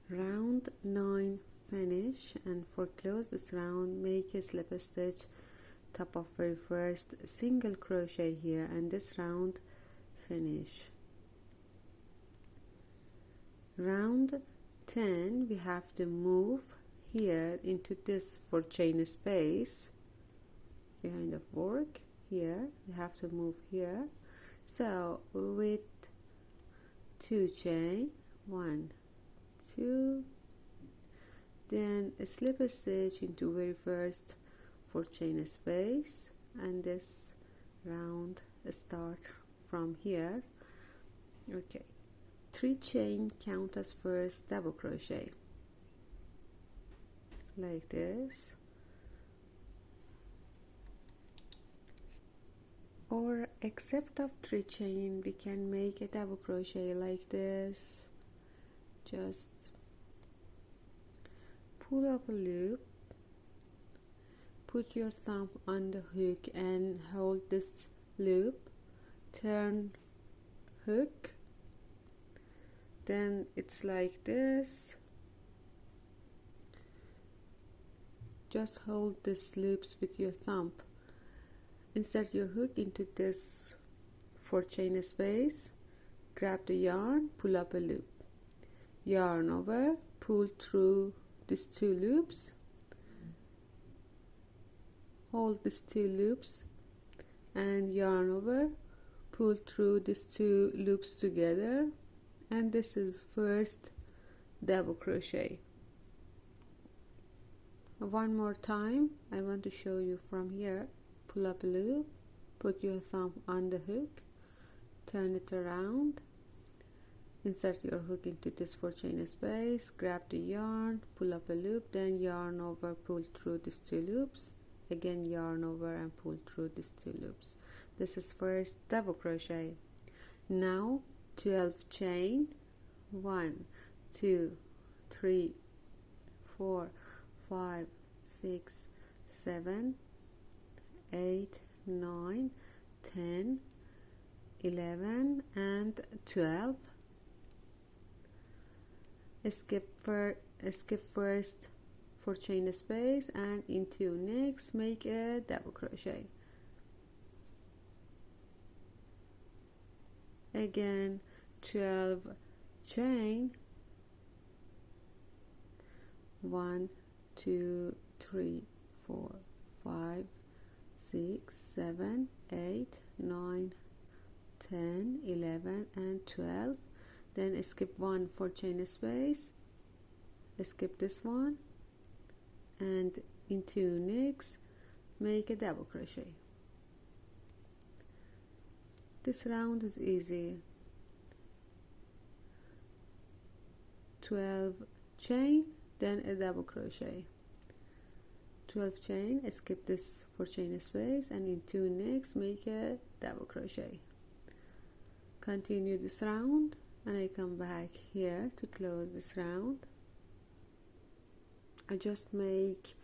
round 9 finish, and for close this round make a slip stitch top of very first, single crochet here, and this round finish. Round 10 we have to move here into this for chain space behind the fork. Here we have to move here, so with 2 chain, 1 2, then a slip stitch into very first for chain space, and this round start from here. Okay, 3 chain count as first double crochet like this, or except of 3 chain we can make a double crochet like this. Just pull up a loop, put your thumb on the hook and hold this loop, turn hook, then it's like this. Just hold this loops with your thumb, insert your hook into this for chain space, grab the yarn, pull up a loop, yarn over, pull through these 2 loops, hold these 2 loops and yarn over, pull through these 2 loops together, and this is first double crochet. One more time, I want to show you from here. Pull up a loop, put your thumb on the hook, turn it around, insert your hook into this for chain space, grab the yarn, pull up a loop, then yarn over, pull through these 2 loops, again yarn over and pull through these 2 loops. This is first double crochet. Now 12 chain, 1 2 3 4 5 6 7 8 9 10 11 and 12. Skip first for chain space and into next make a double crochet. Again 12 chain, 1 2 3 4 5 6 7 8 9 10 11 and 12. Then skip 1 for chain space, skip this one and into next make a double crochet. This round is easy. 12 chain, then a double crochet, 12 chain, skip this for chain space and into next make a double crochet. Continue this round and I come back here to close this round. I just make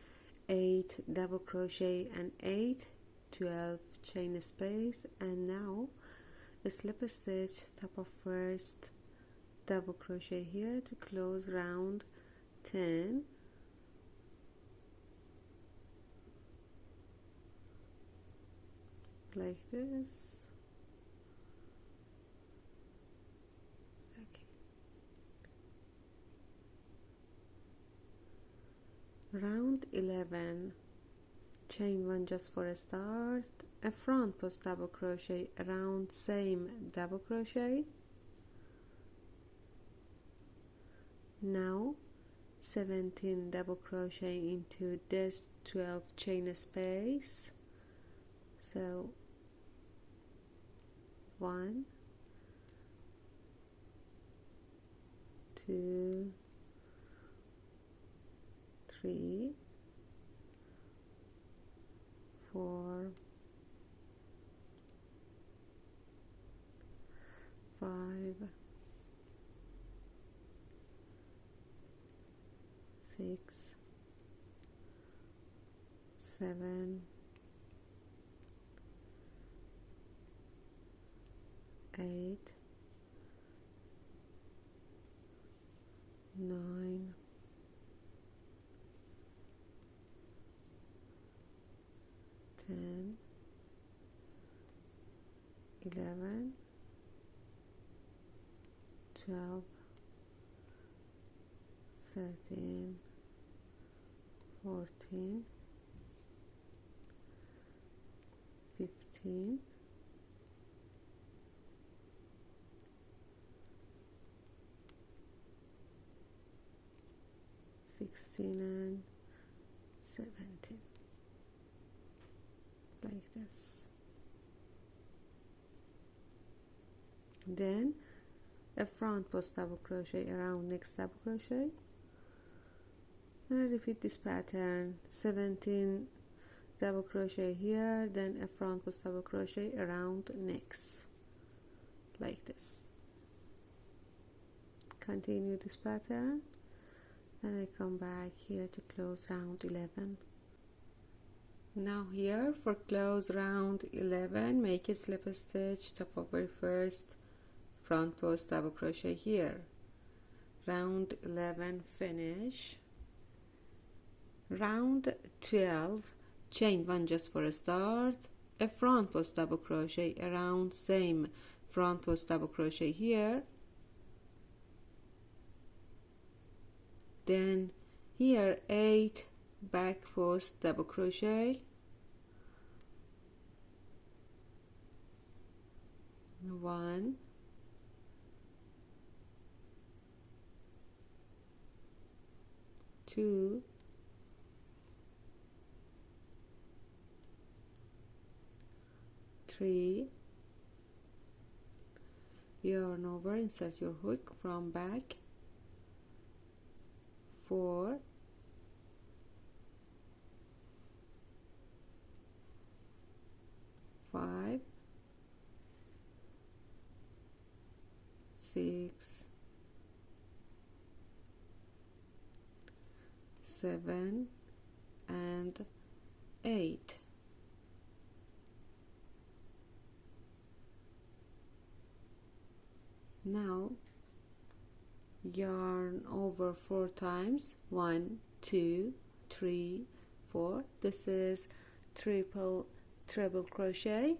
8 double crochet and 8 12 chain space, and now a slip stitch top of first double crochet here to close round 10. Like this. Okay. Round 11, chain 1 just for a start, a front post double crochet around same double crochet. Now 17 double crochet into this 12 chain space. So 1 2 3 4 5 6 7 8 9 11, 12, 13, 14, 15, 16 and 17, like this. Then a front post double crochet around next double crochet, and repeat this pattern. 17 double crochet here, then a front post double crochet around next, like this. Continue this pattern, and I come back here to close round 11. Now here for close round 11, make a slip stitch top of very first front post double crochet here. Round 11 finish. Round 12, chain 1 just for a start, a front post double crochet around, same front post double crochet here, then here 8 back post double crochet, 1, 2, 3, yarn over, insert your hook from back, 4, 5, 6, 7 and 8. Now yarn over 4 times, 1, 2, 3, 4. This is triple treble crochet,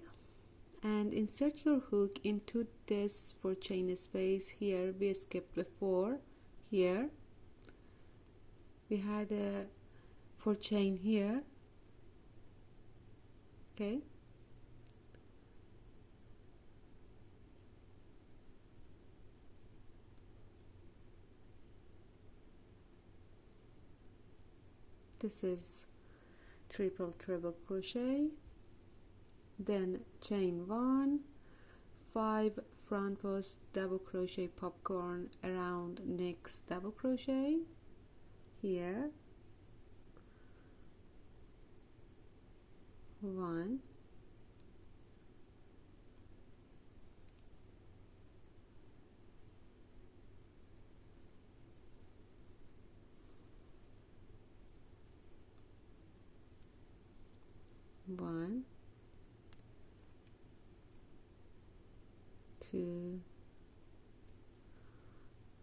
and insert your hook into this for chain space here. We skipped before. Here we had a 4 chain here, okay, this is triple treble crochet, then chain 1, 5 front post double crochet popcorn around next double crochet here, 1, 1, 2,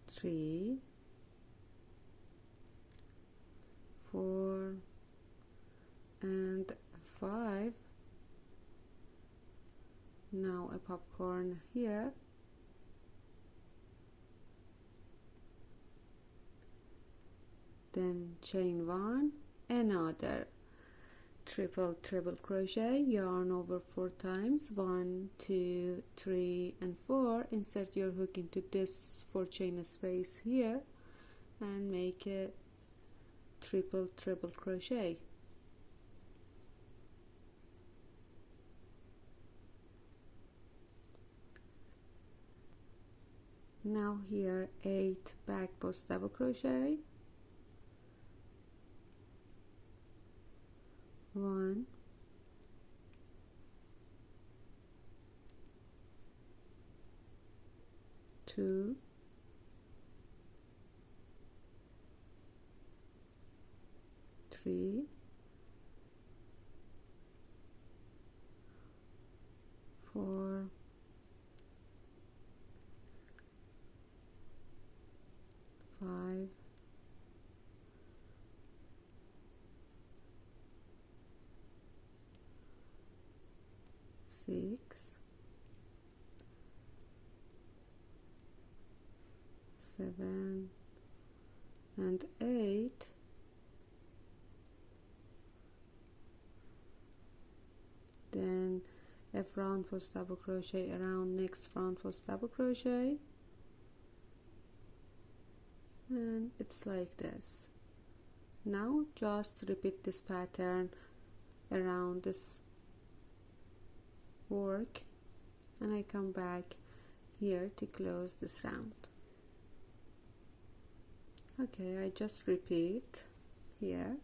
3, 4 and 5. Now a popcorn here, then chain 1, another triple treble crochet, yarn over 4 times, 1, 2, 3 and 4. Insert your hook into this 4 chain space here and make a triple treble crochet. Now here 8 back post double crochet, 1, 2, 3, 4, 5, 6, 7 and 8, then a front fourth double crochet around next front fourth double crochet, and it's like this. Now just repeat this pattern around this work, and I come back here to close this round. Okay, I just repeat here.